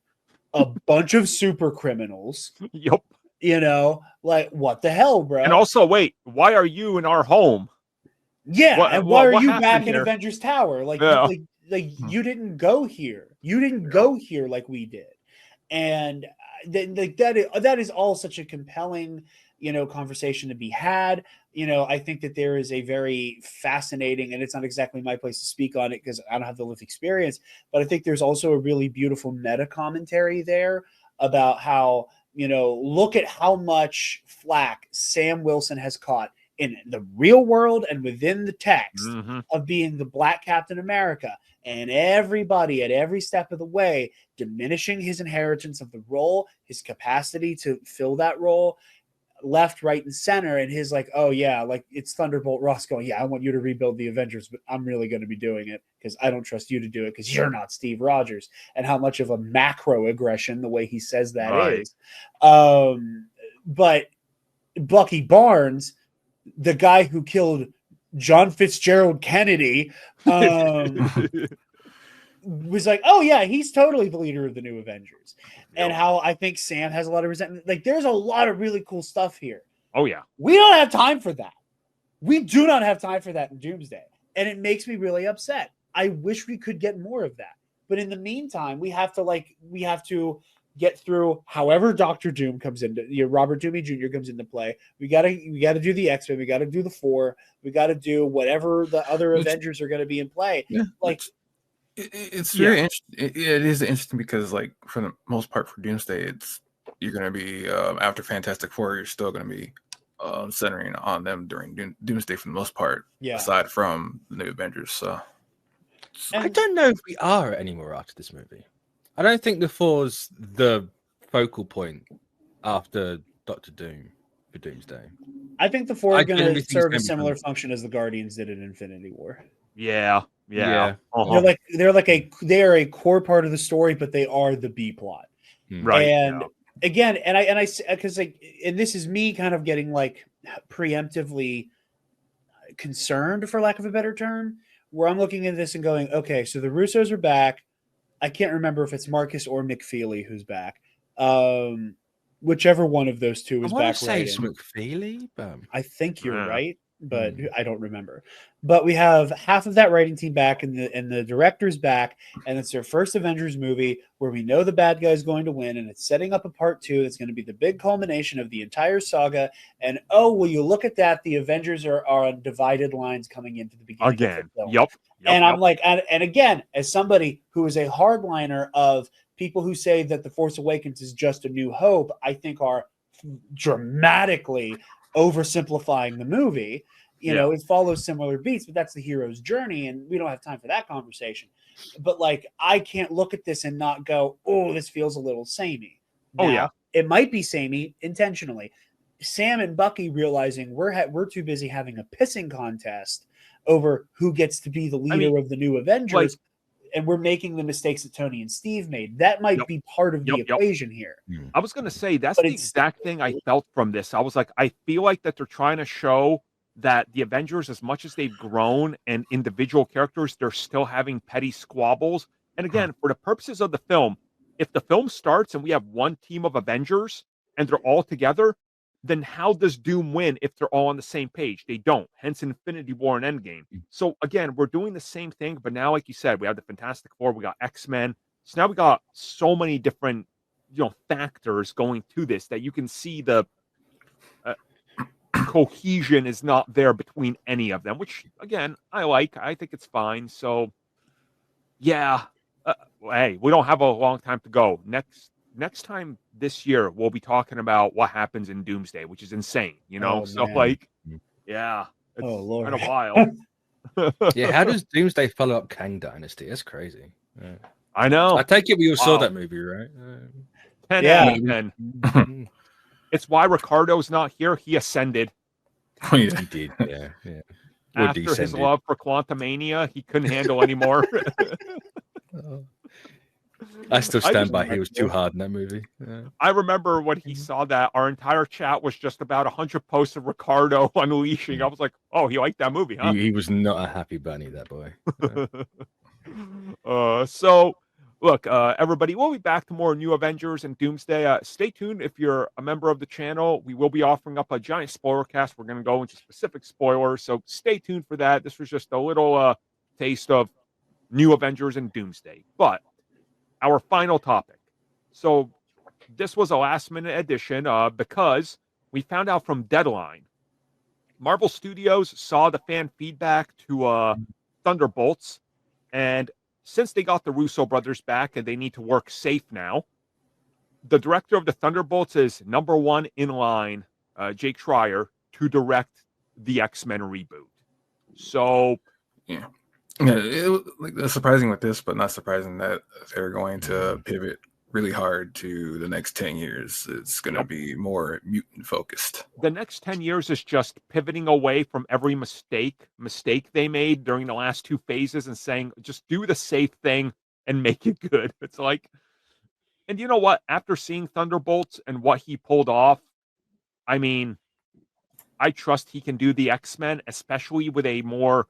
a bunch of super criminals. Yep. You know, like what the hell, bro? And also, wait, why are you in our home? Yeah, and why are you back in here? Avengers Tower? Like, yeah. like you didn't go here. You didn't go here like we did. And that is all such a compelling, you know, conversation to be had. You know, I think that there is a very fascinating, and it's not exactly my place to speak on it because I don't have the lived experience, but I think there's also a really beautiful meta commentary there about how, you know, look at how much flack Sam Wilson has caught in the real world and within the text of being the Black Captain America, and everybody at every step of the way diminishing his inheritance of the role, his capacity to fill that role, left, right, and center. And his like, oh yeah, like it's Thunderbolt Ross going, yeah, I want you to rebuild the Avengers, but I'm really going to be doing it because I don't trust you to do it because you're not Steve Rogers. And how much of a macro aggression the way he says that is. But Bucky Barnes, the guy who killed John Fitzgerald Kennedy, was like, oh yeah, he's totally the leader of the new Avengers. Yep. And how I think Sam has a lot of resentment. Like there's a lot of really cool stuff here. Oh yeah. We don't have time for that. We do not have time for that in Doomsday. And it makes me really upset. I wish we could get more of that. But in the meantime, we have to get through however Dr. Doom comes into, Robert Downey Jr. comes into play. We gotta do the X-Men, we gotta do the 4, we gotta do whatever the other Avengers are gonna be in play. Yeah, like it's very interesting. It is interesting because like for the most part for Doomsday, you're gonna be after Fantastic Four, you're still gonna be centering on them during Doomsday for the most part. Yeah. Aside from the new Avengers, so I don't know if we are anymore after this movie. I don't think the Thor's the focal point after Doctor Doom for Doomsday. I think the Four I are going genuinely to think it's serve a gonna be similar fun. function as the Guardians did in Infinity War. Yeah. Yeah. Uh-huh. They are a core part of the story, but they are the B plot. Right. And again, and because and this is me kind of getting like preemptively concerned, for lack of a better term, where I'm looking at this and going, okay, so the Russos are back. I can't remember if it's Marcus or McFeely who's back. Whichever one of those two is back. Say it's McFeely, but I think you're right, but I don't remember. But we have half of that writing team back, and the director's back, and it's their first Avengers movie where we know the bad guy's going to win, and it's setting up a part 2 that's going to be the big culmination of the entire saga. And oh, will you look at that? The Avengers are on divided lines coming into the beginning Again. of the film. Yep. And I'm like, and again, as somebody who is a hardliner of people who say that The Force Awakens is just a New Hope, I think are dramatically oversimplifying the movie. You know, it follows similar beats, but that's the hero's journey, and we don't have time for that conversation. But like, I can't look at this and not go, oh, this feels a little samey. Now, it might be samey intentionally. Sam and Bucky realizing we're too busy having a pissing contest over who gets to be the leader of the new Avengers, and we're making the mistakes that Tony and Steve made. That might be part of the equation here. I was going to say, that's the exact thing I felt from this. I was like, I feel like that they're trying to show that the Avengers, as much as they've grown and individual characters, they're still having petty squabbles. And again, for the purposes of the film, if the film starts and we have one team of Avengers and they're all together, then how does Doom win if they're all on the same page? They don't. Hence Infinity War and Endgame. So again, we're doing the same thing, but now, like you said, we have the Fantastic Four, we got X-Men. So now we got so many different, factors going to this that you can see the cohesion is not there between any of them, which again, I think it's fine. So yeah, hey, we don't have a long time to go. Next time this year, we'll be talking about what happens in Doomsday, which is insane, So man. Yeah, it's Lord, kind of wild. Yeah, how does Doomsday follow up Kang Dynasty? That's crazy. Yeah. I know. I take it we all saw that movie, right? 10 out of 10. It's why Ricardo's not here. He ascended. Oh, yeah. He did, yeah. After his love for Quantumania, he couldn't handle anymore. I still stand by. He was too hard in that movie. Yeah. I remember when he saw that, our entire chat was just about 100 posts of Ricardo unleashing. I was like, "Oh, he liked that movie, huh?" He was not a happy bunny, that boy. So, look, everybody, we'll be back to more New Avengers and Doomsday. Stay tuned if you're a member of the channel. We will be offering up a giant spoiler cast. We're going to go into specific spoilers, so stay tuned for that. This was just a little taste of New Avengers and Doomsday, but our final topic. So this was a last-minute addition because we found out from Deadline. Marvel Studios saw the fan feedback to Thunderbolts, and since they got the Russo brothers back and they need to work safe now, the director of the Thunderbolts is number one in line, Jake Schreier, to direct the X-Men reboot. So, yeah, it was surprising with this, but not surprising that they're going to pivot really hard to the next 10 years. It's going to be more mutant focused. The next 10 years is just pivoting away from every mistake they made during the last two phases and saying, just do the safe thing and make it good. It's like, and you know what? After seeing Thunderbolts and what he pulled off, I mean, I trust he can do the X-Men, especially with a more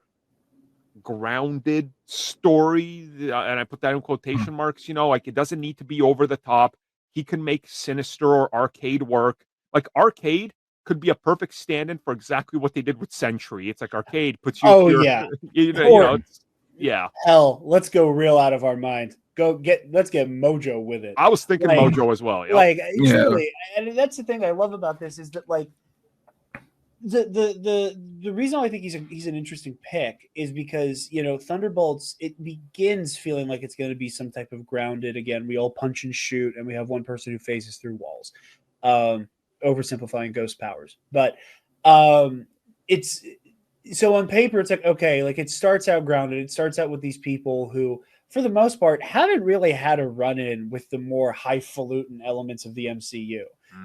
grounded story, and I put that in quotation marks, like it doesn't need to be over the top. He can make Sinister or Arcade work. Like Arcade could be a perfect stand-in for exactly what they did with Sentry. It's like Arcade puts you yeah. Hell, let's go real out of our mind. Let's get Mojo with it. I was thinking Mojo as well. Yep. Truly, and that's the thing I love about this is that the reason I think he's an interesting pick is because Thunderbolts, it begins feeling like it's going to be some type of grounded, again, we all punch and shoot and we have one person who phases through walls, oversimplifying ghost powers, but it's so on paper, it's like, okay, like it starts out grounded. It starts out with these people who, for the most part, haven't really had a run-in with the more highfalutin elements of the MCU.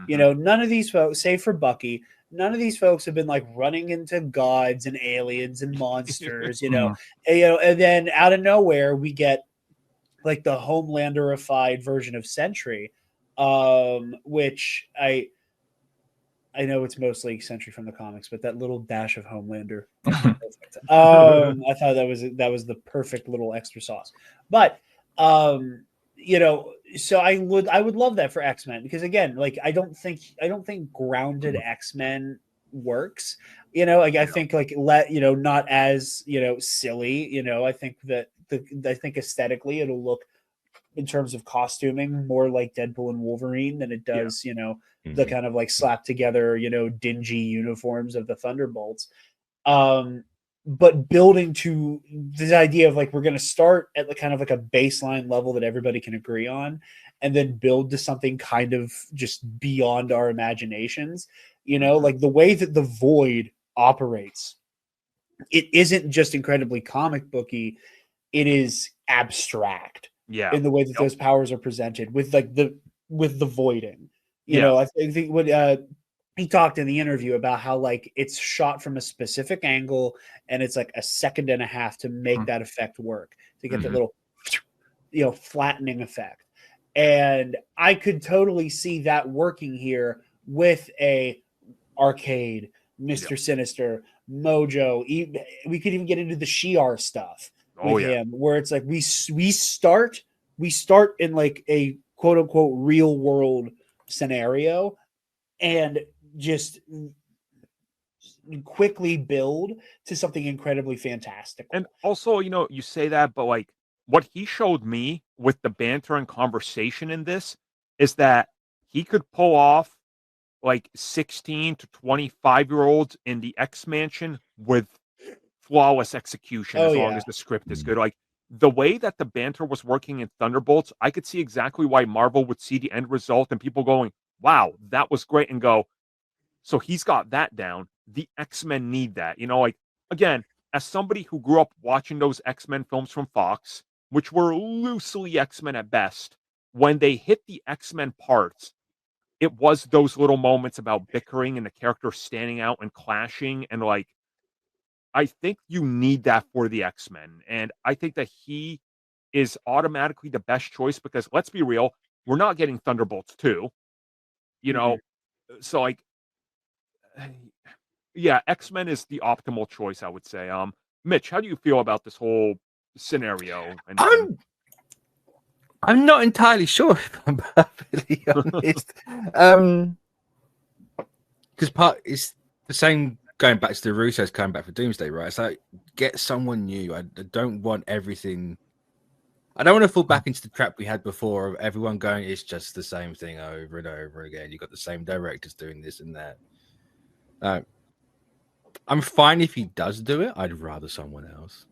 You know, none of these folks, save for Bucky, none of these folks have been like running into gods and aliens and monsters, you know, and then out of nowhere we get like the Homelander-ified version of Sentry, which I know it's mostly Sentry from the comics, but that little dash of Homelander, perfect. I thought that was the perfect little extra sauce. But you know, so I would love that for X-Men, because again, like I don't think grounded X-Men works. You know, like I think like not as, you know, silly. You know, I think that I think aesthetically it'll look, in terms of costuming, more like Deadpool and Wolverine than it does, you know, the kind of like slapped together, you know, dingy uniforms of the Thunderbolts. But building to this idea of like, we're going to start at the kind of like a baseline level that everybody can agree on, and then build to something kind of just beyond our imaginations. You know, like the way that the Void operates, it isn't just incredibly comic booky, it is abstract. Yeah. In the way that those powers are presented, with like the voiding. You know, I think what he talked in the interview about how like it's shot from a specific angle, and it's like a second and a half to make that effect work, to get the little, you know, flattening effect. And I could totally see that working here with a Arcade, Mr. Sinister, Mojo. We could even get into the Shi'ar stuff with him, where it's like we start in like a quote unquote real world scenario, and just quickly build to something incredibly fantastic. And also, you know, you say that, but like what he showed me with the banter and conversation in this is that he could pull off like 16 to 25-year-olds in the X Mansion with flawless execution, as long as the script is good. Like the way that the banter was working in Thunderbolts, I could see exactly why Marvel would see the end result and people going, wow, that was great, and go, so he's got that down. The X-Men need that. You know, like, again, as somebody who grew up watching those X-Men films from Fox, which were loosely X-Men at best, when they hit the X-Men parts, it was those little moments about bickering and the characters standing out and clashing, and like, I think you need that for the X-Men. And I think that he is automatically the best choice, because let's be real, we're not getting Thunderbolts 2. You know, so like, yeah, X-Men is the optimal choice, I would say. Mitch, how do you feel about this whole scenario? I'm not entirely sure, if I'm perfectly honest. Because it's the same, going back to the Russos coming back for Doomsday, right? It's like, get someone new. I don't want everything. I don't want to fall back into the trap we had before of everyone going, it's just the same thing over and over again. You've got the same directors doing this and that. I'm fine if he does do it. I'd rather someone else.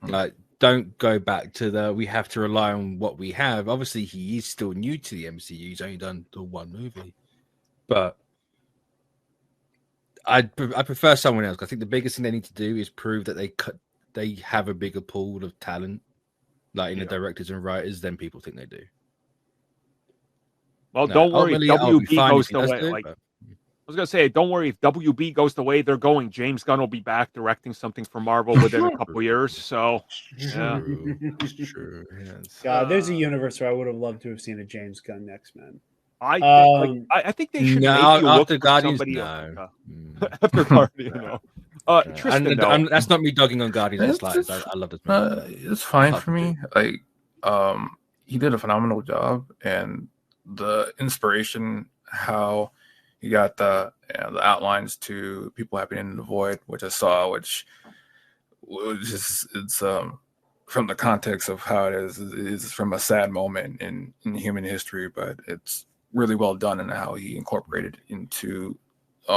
Like, don't go back to we have to rely on what we have. Obviously, he is still new to the MCU. He's only done the one movie. But I prefer someone else. I think the biggest thing they need to do is prove that they have a bigger pool of talent, like in the directors and writers, than people think they do. Well, don't worry, if WB goes the way. I was gonna say, don't worry, if WB goes the way they're going, James Gunn will be back directing something for Marvel within a couple years. So, yeah. True. Yes. God, there's a universe where I would have loved to have seen a James Gunn X-Men. I think they should maybe look for Guardians. somebody After Guardians, no. Tristan, that's not me dogging on Guardians. I love this movie. It's fine for me. Like, he did a phenomenal job, and the inspiration, how he got the outlines to people happening in the void, which I saw, which was just, it's from the context of how it is from a sad moment in human history, but it's really well done in how he incorporated into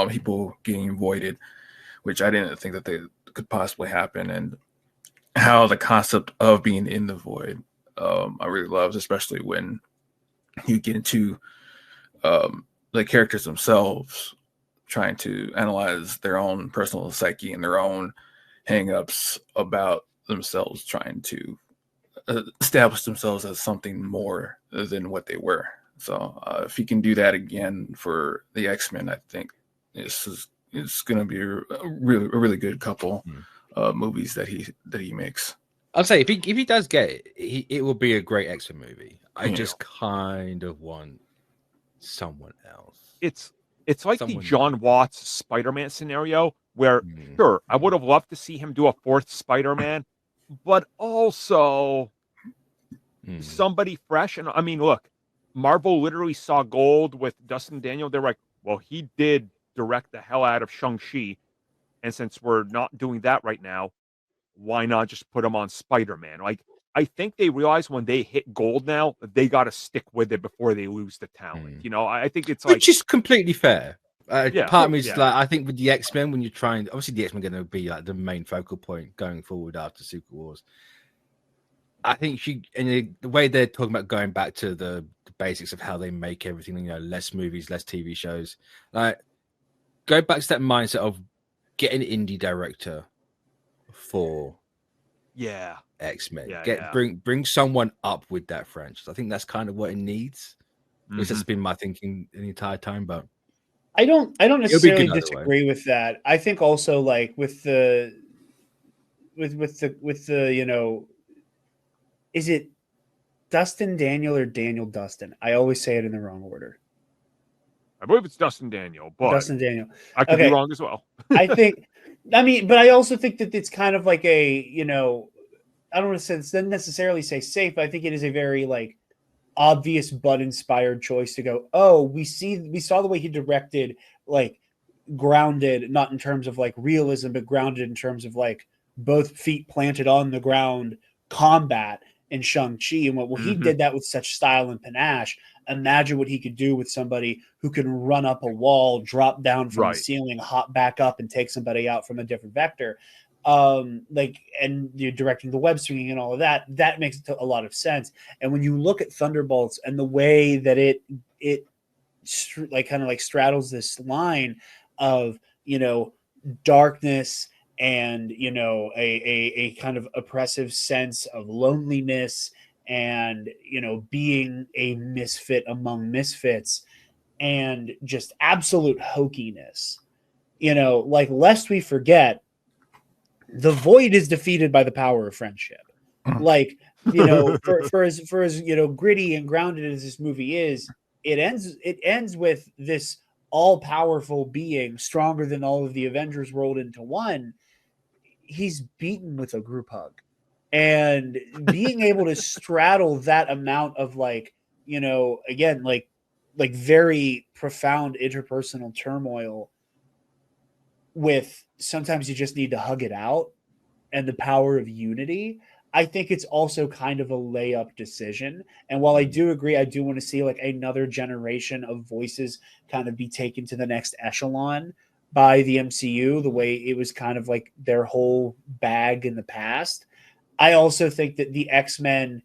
people getting voided, which I didn't think that they could possibly happen, and how the concept of being in the void I really loved, especially when you get into the characters themselves trying to analyze their own personal psyche and their own hang-ups about themselves, trying to establish themselves as something more than what they were. So if he can do that again for the X-Men, I think it's going to be a really good couple movies that he makes. I'll say if he does get it, it will be a great X-Men movie. I just kind of want someone else. It's like the John Watts Spider-Man scenario where, sure, I would have loved to see him do a fourth Spider-Man, but also somebody fresh. And I mean, look, Marvel literally saw gold with Dustin Daniel. They're like, well, he did direct the hell out of Shang-Chi. And since we're not doing that right now, why not just put him on Spider-Man? Like, I think they realize when they hit gold now, they got to stick with it before they lose the talent. You know, I think it's which is completely fair. Part of me is like, I think with the X-Men, when you're trying, obviously the X-Men are going to be like the main focal point going forward after Secret Wars. I think the way they're talking about going back to the basics of how they make everything, you know, less movies, less TV shows, like go back to that mindset of get an indie director for X-Men. Bring someone up with that franchise. I think that's kind of what it needs. This has been my thinking the entire time, but I don't necessarily disagree with that. I think also like with the you know, is it Dustin Daniel or Daniel Dustin? I always say it in the wrong order. I believe it's Dustin Daniel, but Dustin Daniel. I could be wrong as well. But I also think that it's kind of like a, you know, I don't want to necessarily say safe, but I think it is a very like obvious but inspired choice to go, oh, we saw the way he directed, like grounded, not in terms of like realism, but grounded in terms of like both feet planted on the ground combat in Shang-Chi. And he did that with such style and panache. Imagine what he could do with somebody who can run up a wall, drop down from the ceiling, hop back up, and take somebody out from a different vector. And you're directing the web swinging and all of that. That makes a lot of sense. And when you look at Thunderbolts and the way that it like kind of like straddles this line of, you know, darkness and, you know, a kind of oppressive sense of loneliness and, you know, being a misfit among misfits and just absolute hokiness, you know, like, lest we forget, the void is defeated by the power of friendship. Like, you know, for as you know, gritty and grounded as this movie is, it ends with this all-powerful being stronger than all of the Avengers rolled into one. He's beaten with a group hug. And being able to straddle that amount of, like, you know, again, like very profound interpersonal turmoil with sometimes you just need to hug it out and the power of unity, I think it's also kind of a layup decision. And while I do agree, I do want to see like another generation of voices kind of be taken to the next echelon by the MCU, the way it was kind of like their whole bag in the past. I also think that the X-Men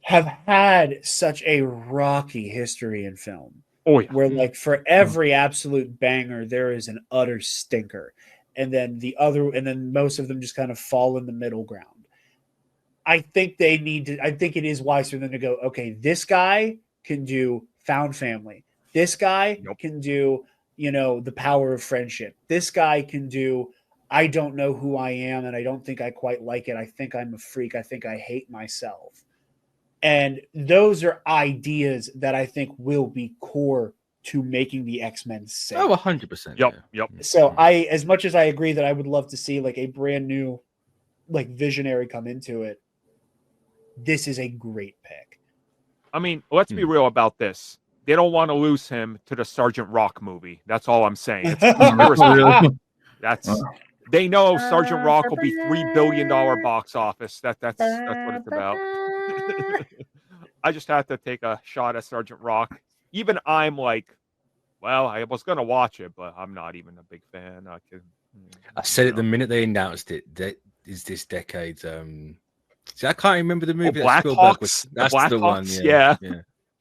have had such a rocky history in film. Oh, yeah. Where like for every absolute banger, there is an utter stinker. And then most of them just kind of fall in the middle ground. I think it is wise for them to go, okay, this guy can do Found Family. This guy can do, you know, The Power of Friendship. This guy can do, I don't know who I am and I don't think I quite like it. I think I'm a freak. I think I hate myself. And those are ideas that I think will be core to making the X-Men safe. Oh, 100%. Yep. So as much as I agree that I would love to see like a brand new, like visionary come into it, this is a great pick. I mean, let's be real about this. They don't want to lose him to the Sergeant Rock movie. That's all I'm saying. They know Sergeant Rock will be $3 billion box office. That's what it's about. I just have to take a shot at Sergeant Rock. Even I'm like, well, I was going to watch it, but I'm not even a big fan. I said it the minute they announced it. That is this decade's. See, I can't remember the movie. Black Hawks. That's Black the Hawks, one. Yeah.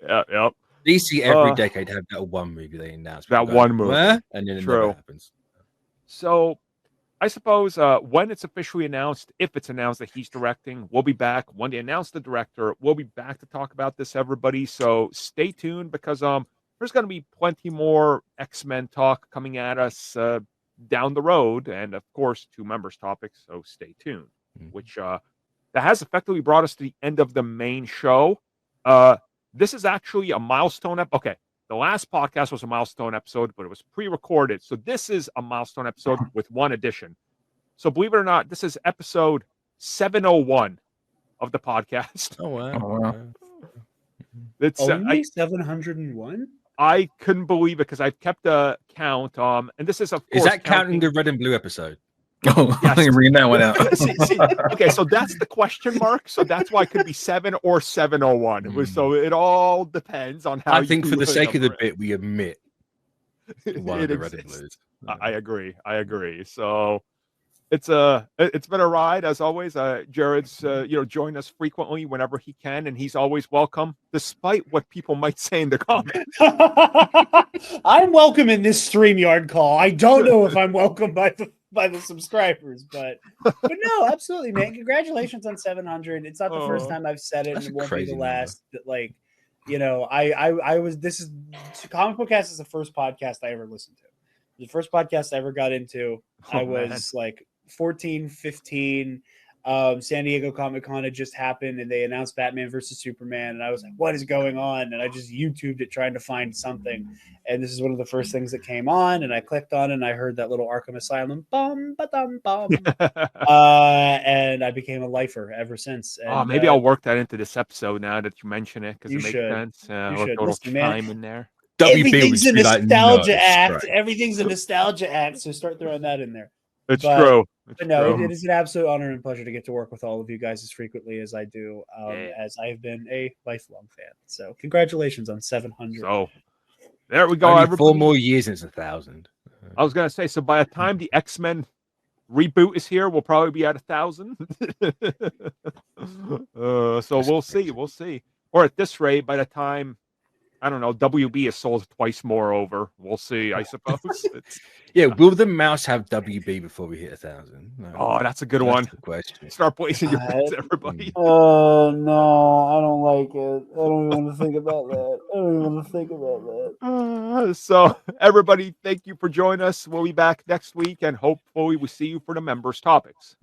Yep. DC every decade have that one movie they announce. That one movie. Where? And then it True. never happens. So I suppose when it's officially announced, if it's announced that he's directing, we'll be back. When they announce the director, we'll be back to talk about this, everybody. So stay tuned because there's going to be plenty more X-Men talk coming at us down the road. And, of course, 2 members topics. So stay tuned, which that has effectively brought us to the end of the main show. This is actually a milestone. Okay. The last podcast was a milestone episode, but it was pre-recorded. So this is a milestone episode with one addition. So believe it or not, this is episode 701 of the podcast. Oh, wow. Oh, wow. It's only 701? I couldn't believe it because I've kept a count. And this is, of course, is that counting the red and blue episode? Oh, yes. I'm reading that one out. Okay, so that's the question mark. So that's why it could be 7 or 701. So it all depends on how. I think for the sake of the bit, we admit one of the red and blues. I agree. So it's been a ride as always. Jared's joined us frequently whenever he can, and he's always welcome, despite what people might say in the comments. I'm welcome in this StreamYard call. I don't know if I'm welcome by the subscribers, but no, absolutely, man. Congratulations on 700. It's not the first time I've said it, and it won't be the last. That I was. This is Comic Book Cast is the first podcast I ever listened to. The first podcast I ever got into. I was like 14, 15. San Diego Comic-Con had just happened, and they announced Batman versus Superman, and I was like, what is going on? And I just YouTubed it trying to find something, and this is one of the first things that came on, and I clicked on it, and I heard that little Arkham Asylum bum ba-dum bum, and I became a lifer ever since. And, maybe I'll work that into this episode now that you mention it, because it makes sense. You should. Listen, time in there. Everything's a nostalgia act. Everything's a nostalgia act, so start throwing that in there. It's true. It is an absolute honor and pleasure to get to work with all of you guys as frequently as I do, as I've been a lifelong fan. So congratulations on 700. So there we go. Everybody. 4 more years and it's 1,000. I was going to say, so by the time the X-Men reboot is here, we'll probably be at 1,000. So we'll see. Or at this rate, by the time, I don't know, WB is sold twice more over. We'll see, I suppose. Will the mouse have WB before we hit 1,000? No. Oh, that's a good one. Question. Start placing your bets, everybody. Oh, no, I don't like it. I don't even want to think about that. So, everybody, thank you for joining us. We'll be back next week, and hopefully we see you for the members' topics.